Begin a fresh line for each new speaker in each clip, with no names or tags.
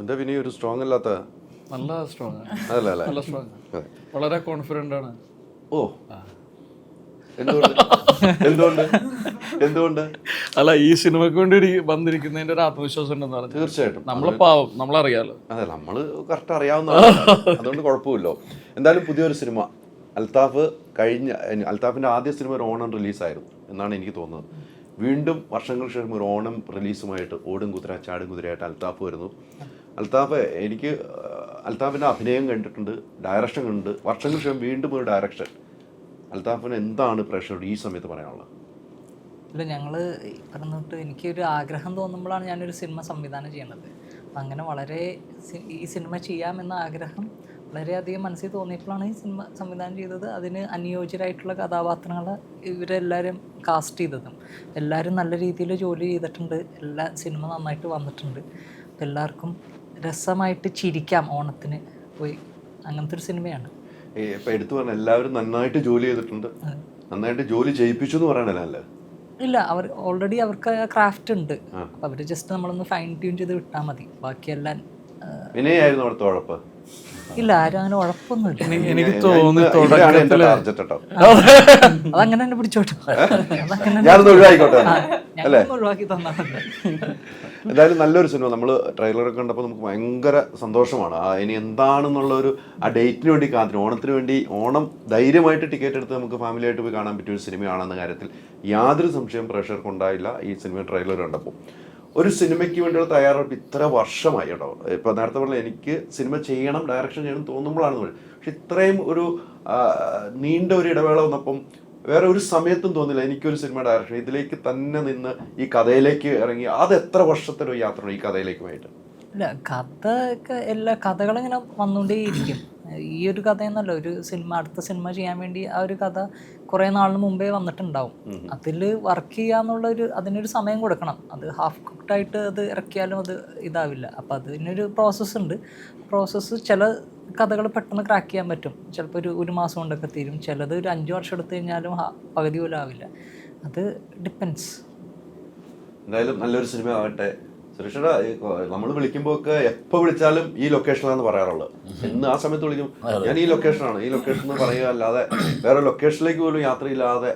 എന്താ പിന്നെ ഒരു സ്ട്രോങ് അല്ലാത്ത?
നല്ല സ്ട്രോങ്,
അതല്ല
നല്ല സ്ട്രോങ്, വളരെ കോൺഫിഡന്റ് ആണ്.
ഓ, എന്തുകൊണ്ട്?
അല്ല, ഈ സിനിമക്ക് വേണ്ടി വന്നിരിക്കുന്നതിന്റെ ഒരു ആത്മവിശ്വാസം ഉണ്ടെന്ന് പറഞ്ഞു.
തീർച്ചയായിട്ടും
നമ്മളെ പാവം, നമ്മളറിയാലോ.
അതെ, നമ്മള് കറക്റ്റ് അറിയാവുന്ന അതുകൊണ്ട് കുഴപ്പമില്ലോ. എന്തായാലും പുതിയൊരു സിനിമ അൽത്താഫിന്റെ ആദ്യ സിനിമ ഒരു ഓണം റിലീസായിരുന്നു എന്നാണ് എനിക്ക് തോന്നുന്നത്. വീണ്ടും വർഷങ്ങൾക്ക് ശേഷം ഒരു ഓണം റിലീസുമായിട്ട് ഓടും കുതിര ചാടും കുതിരയായിട്ട് അൽത്താഫ് വരുന്നു. എനിക്ക് അൽത്താഫിൻ്റെ അഭിനയം കണ്ടിട്ടുണ്ട്, ഡയറക്ഷൻ കണ്ടിട്ടുണ്ട്. വർഷങ്ങൾക്ക് ശേഷം വീണ്ടും ഒരു ഡയറക്ഷൻ. അൽത്താഫിന് എന്താണ് പ്രേക്ഷകരോട് ഈ സമയത്ത് പറയാനുള്ളത്?
ഇല്ല, ഞങ്ങൾ പറഞ്ഞിട്ട് എനിക്കൊരു ആഗ്രഹം തോന്നുമ്പോഴാണ് ഞാനൊരു സിനിമ സംവിധാനം ചെയ്യുന്നത്. അപ്പം അങ്ങനെ വളരെ ഈ സിനിമ ചെയ്യാമെന്ന ആഗ്രഹം വളരെയധികം മനസ്സിൽ തോന്നിയപ്പോഴാണ് ഈ സിനിമ സംവിധാനം ചെയ്തത്. അതിന് അനുയോജ്യരായിട്ടുള്ള കഥാപാത്രങ്ങളെ ഇവരെല്ലാവരും കാസ്റ്റ് ചെയ്തതും എല്ലാവരും നല്ല രീതിയിൽ ജോലി ചെയ്തിട്ടുണ്ട്. എല്ലാ സിനിമ നന്നായിട്ട് വന്നിട്ടുണ്ട്. എല്ലാവർക്കും രസമായിട്ട് ചിരിക്കാം ഓണത്തിന് പോയി. അങ്ങനത്തെ ഒരു സിനിമയാണ്.
ഇപ്പം എടുത്തു പറഞ്ഞാൽ എല്ലാവരും നന്നായിട്ട് ജോലി ചെയ്തിട്ടുണ്ട്, നന്നായിട്ട് ജോലി ചെയ്യിപ്പിച്ചു എന്ന് പറയണല്ലേ?
ഇല്ല, അവർ ഓൾറെഡി അവർക്ക് ക്രാഫ്റ്റ് ഉണ്ട്. അപ്പം അവർ ജസ്റ്റ് നമ്മളൊന്ന് ഫൈൻ ട്യൂൺ ചെയ്ത് വിട്ടാൽ മതി. ബാക്കിയെല്ലാം
വിനയായിരുന്നു അവിടുത്തെ ഉഴപ്പ്.
ഇല്ല, ആരും അങ്ങനെ ഉഴപ്പൊന്നുമില്ല.
എനിക്ക് തോന്നി
അതങ്ങനെ തന്നെ പിടിച്ചോട്ടെ, ഒഴിവാക്കി തന്നാൽ മതി.
എന്തായാലും നല്ലൊരു സിനിമ. നമ്മൾ ട്രെയിലറൊക്കെ കണ്ടപ്പോൾ നമുക്ക് ഭയങ്കര സന്തോഷമാണ്. ഇനി എന്താണെന്നുള്ളൊരു ആ ഡേറ്റിന് വേണ്ടി കാത്തിരും. ഓണത്തിന് വേണ്ടി ഓണം ധൈര്യമായിട്ട് ടിക്കറ്റ് എടുത്ത് നമുക്ക് ഫാമിലിയായിട്ട് പോയി കാണാൻ പറ്റിയ ഒരു സിനിമയാണെന്ന കാര്യത്തിൽ യാതൊരു സംശയം പ്രേക്ഷകർക്ക് ഉണ്ടായില്ല ഈ സിനിമ ട്രെയിലർ കണ്ടപ്പോൾ. ഒരു സിനിമയ്ക്ക് വേണ്ടിയുള്ള തയ്യാറെടുപ്പ് ഇത്ര വർഷമായി കേട്ടോ. ഇപ്പോൾ നേരത്തെ പറഞ്ഞാൽ എനിക്ക് സിനിമ ചെയ്യണം, ഡയറക്ഷൻ ചെയ്യണം തോന്നുമ്പോഴാണെന്ന് പറയും. പക്ഷെ ഇത്രയും ഒരു നീണ്ട ഒരു ഇടവേള വന്നപ്പം വേറെ ഒരു സമയത്തും തോന്നില്ല എനിക്കൊരു സിനിമ ഡയറക്ഷൻ ഇതിലേക്ക് തന്നെ നിന്ന് ഈ കഥയിലേക്ക് ഇറങ്ങി. അത് എത്ര വർഷത്തെ ഒരു യാത്രയാണ് ഈ കഥയിലേക്കുമായിട്ട്?
ഇല്ല, കഥയൊക്കെ എല്ലാ കഥകളിങ്ങനെ വന്നുകൊണ്ടേയിരിക്കും. ഈ ഒരു കഥയെന്നല്ല, ഒരു സിനിമ അടുത്ത സിനിമ ചെയ്യാൻ വേണ്ടി ആ ഒരു കഥ കുറേ നാളിന് മുമ്പേ വന്നിട്ടുണ്ടാവും. അതിൽ വർക്ക് ചെയ്യാന്നുള്ളൊരു അതിനൊരു സമയം കൊടുക്കണം. അത് ഹാഫ് കുക്ക്ഡായിട്ട് അത് ഇറക്കിയാലും അത് ഇതാവില്ല. അപ്പം അതിനൊരു പ്രോസസ്സുണ്ട്. പ്രോസസ്സ് ചില കഥകൾ പെട്ടെന്ന് ക്രാക്ക് ചെയ്യാൻ പറ്റും. ചിലപ്പോൾ ഒരു മാസം കൊണ്ടൊക്കെ തീരും. ചിലത് ഒരു 5 വർഷം എടുത്തു കഴിഞ്ഞാലും പകുതി പോലും ആവില്ല. അത് ഡിപ്പെൻസ്.
എന്തായാലും നല്ലൊരു സിനിമ ആവട്ടെ. സുരേഷേട്ടാ, നമ്മൾ വിളിക്കുമ്പോൾ ഒക്കെ എപ്പോൾ വിളിച്ചാലും ഈ ലൊക്കേഷനിലാണെന്ന് പറയാറുള്ളത്. എന്ന് ആ സമയത്ത് വിളിക്കും ഞാൻ ഈ ലൊക്കേഷനാണ്, ഈ ലൊക്കേഷൻ എന്ന് പറയുക അല്ലാതെ വേറെ ലൊക്കേഷനിലേക്ക് പോലും യാത്രയില്ലാതെ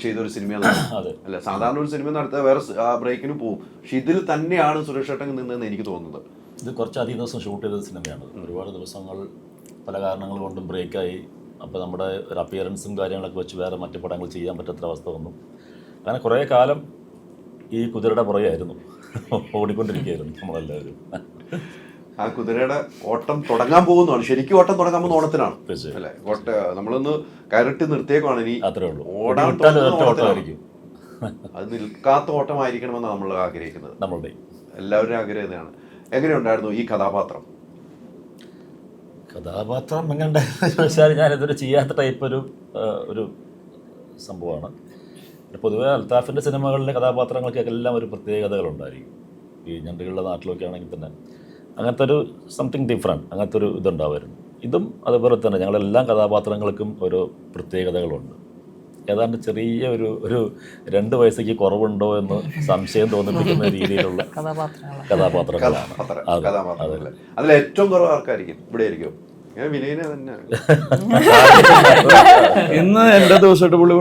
ചെയ്തൊരു സിനിമയാണ് അല്ല. സാധാരണ ഒരു സിനിമ നടത്താൻ വേറെ ബ്രേക്കിന് പോകും. പക്ഷെ ഇതിൽ തന്നെയാണ് സുരേഷേട്ടൻ നിന്നതെന്ന് എനിക്ക് തോന്നുന്നത്.
ഇത് കുറച്ചധികം ദിവസം ഷൂട്ട് ചെയ്ത സിനിമയാണ്. ഒരുപാട് ദിവസങ്ങൾ പല കാരണങ്ങൾ കൊണ്ടും ബ്രേക്കായി. അപ്പോൾ നമ്മുടെ ഒരു അപ്പിയറൻസും കാര്യങ്ങളൊക്കെ വെച്ച് വേറെ മറ്റു പടങ്ങൾ ചെയ്യാൻ പറ്റാത്ത അവസ്ഥ വന്നു. അങ്ങനെ കുറേ കാലം ഈ കുതിരയുടെ പുറകെയായിരുന്നു, ഓടിക്കൊണ്ടിരിക്കുകയായിരുന്നു നമ്മളെല്ലാവരും.
ആ കുതിരയുടെ ഓട്ടം തുടങ്ങാൻ പോകുന്നതാണ്. ശരിക്കും ഓട്ടം തുടങ്ങാൻ പോകുന്ന ഓണത്തിനാണ് അല്ലേ? നമ്മളൊന്ന് കയറിട്ട് നിർത്തിയേക്കാണ്. ഇനി
അത്രേ ഉള്ളൂ,
ഓടാൻ
ഓട്ടമായിരിക്കും.
അത് നിൽക്കാത്ത ഓട്ടമായിരിക്കണമെന്നാണ് നമ്മൾ ആഗ്രഹിക്കുന്നത്.
നമ്മളുടെ
എല്ലാവരും ആഗ്രഹം ഇതാണ്. എങ്ങനെയുണ്ടായിരുന്നു ഈ കഥാപാത്രം?
എങ്ങനെ ചോദിച്ചാൽ ഞാനിതൊരു ചെയ്യാത്ത ടൈപ്പ് ഒരു സംഭവമാണ്. പൊതുവെ അൽത്താഫിൻ്റെ സിനിമകളിലെ കഥാപാത്രങ്ങൾക്കൊക്കെ എല്ലാം ഒരു പ്രത്യേകതകളുണ്ടായിരിക്കും. ഈ ഞണ്ടുകളുടെ നാട്ടിലൊക്കെ ആണെങ്കിൽ തന്നെ അങ്ങനത്തെ ഒരു സംതിങ് ഡിഫറെൻറ്റ്, അങ്ങനത്തെ ഒരു ഇതുണ്ടാവുമായിരുന്നു. ഇതും അതുപോലെ തന്നെ ഞങ്ങളെല്ലാം കഥാപാത്രങ്ങൾക്കും ഓരോ പ്രത്യേകതകളുണ്ട്. ഏതാണ്ട് ചെറിയ ഒരു 2 വയസ്സേക്ക് കുറവുണ്ടോ എന്ന് സംശയം തോന്നിപ്പിക്കുന്ന രീതിയിലുള്ള കഥാപാത്രങ്ങളാണ്.
അതിൽ ഏറ്റവും കുറവ് ആർക്കായിരിക്കും? ഇവിടെ ആയിരിക്കും വിനയനെ തന്നെ.
ഇന്ന് എന്റെ ദിവസമായിട്ട് പുള്ളി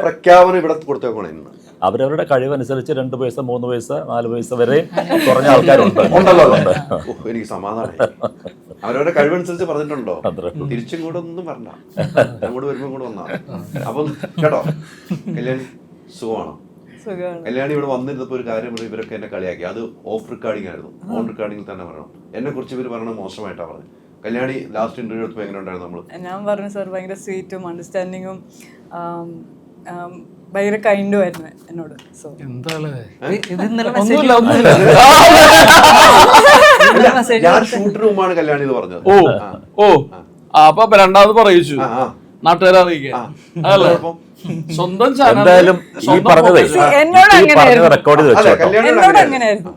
പ്രഖ്യാപനം ഇവിടെ കൊടുത്തേക്കണേ. ഇന്ന്
അവരവരുടെ കഴിവനുസരിച്ച് 2 പൈസ 3 പൈസ 4 പൈസ വരെ കുറഞ്ഞ ആൾക്കാരുണ്ട്.
എനിക്ക് സമാധാനം. അവരവരുടെ കഴിവനുസരിച്ച് പറഞ്ഞിട്ടുണ്ടോ? തിരിച്ചും കൂടെ ഒന്നും പറഞ്ഞ അങ്ങോട്ട് വരുമ്പോൾ കൂടെ വന്നാ. അപ്പം കേട്ടോ, കല്യാണി സുഖമാണോ? കല്യാണി ഇവിടെ വന്നിരുന്നപ്പോൾ ഒരു കാര്യം ഇവരൊക്കെ എന്നെ കളിയാക്കി. അത് ഓഫ് റെക്കോർഡിംഗ് ആയിരുന്നു. ഓൺ റെക്കോർഡിംഗിൽ തന്നെ പറയണം. എന്നെ കുറിച്ച് ഇവർ പറയണത് മോശമായിട്ടാണ് പറഞ്ഞത്. കല്യാണി ലാസ്റ്റ് ഇന്റർവ്യൂ എടുത്തപ്പോൾ എങ്ങനെ ഉണ്ടായിരുന്നു?
ഞാൻ പറഞ്ഞു സാർ ഭയങ്കര സ്വീറ്റും അണ്ടർസ്റ്റാൻഡിങ്ങും ഭയങ്കര കൈൻഡും ആയിരുന്നു എന്നോട്. സോ
ഞാൻ ഷൂട്ടിന് മുമ്പാണ് കല്യാണി എന്ന് പറഞ്ഞത്.
അപ്പൊ രണ്ടാമത് പറയിച്ചു നാട്ടുകാരെ അറിയിക്കാൻ. സ്വന്തം
എന്തായാലും ഈ പറഞ്ഞതേ റെക്കോർഡ്
എന്നോട് അങ്ങനെയായിരുന്നു.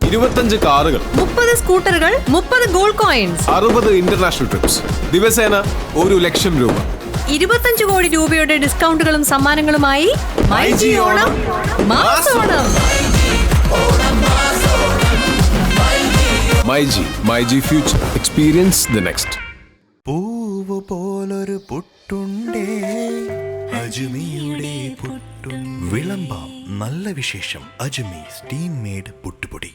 25 കാറുകൾ,
30 സ്കൂട്ടറുകൾ, 30 ഗോൾഡ് കോയിൻസ്,
60 ഇന്റർനാഷണൽ ട്രിപ്സ്, ദിവസേന 1 ലക്ഷം രൂപ,
25 കോടി രൂപയുടെ ഡിസ്കൗണ്ടുകളും സമ്മാനങ്ങളുമായി myG Onam mass Onam.
My G future, experience the next.
പൂവ് പോലൊരു പുട്ടുണ്ടേ അജ്മിയുടെ പുട്ടും. വിളമ്പാം നല്ല വിശേഷം. അജ്മി സ്റ്റീം മെയ്ഡ് പുട്ടുപൊടി.